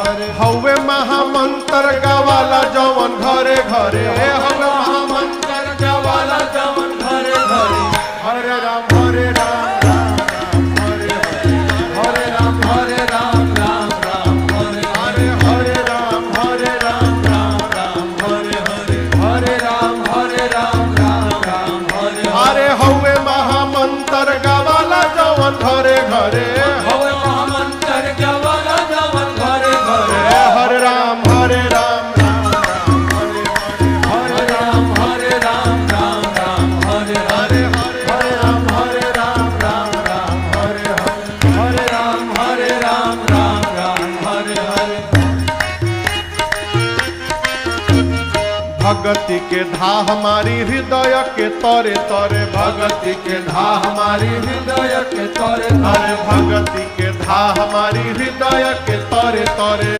हवे महामंत्र गावाला जवन घरे घरे हवे महामंत्र गावाला जवन घरे घरे हरे राम राम हरे हरे राम राम हरे हरे राम राम हरे हरे राम हरे हरे हवे महामंत्र गावाला जवन घरे घरे हवे महामंत्र गावाला जवन घरे घरे हरे राम हरे राम हरे हरे राम भगति के धा हमारी हृदय के तरे तरे भगति के धा हमारी हृदय के तरे तरे भगति के धा हमारी हृदय के तरे तरे।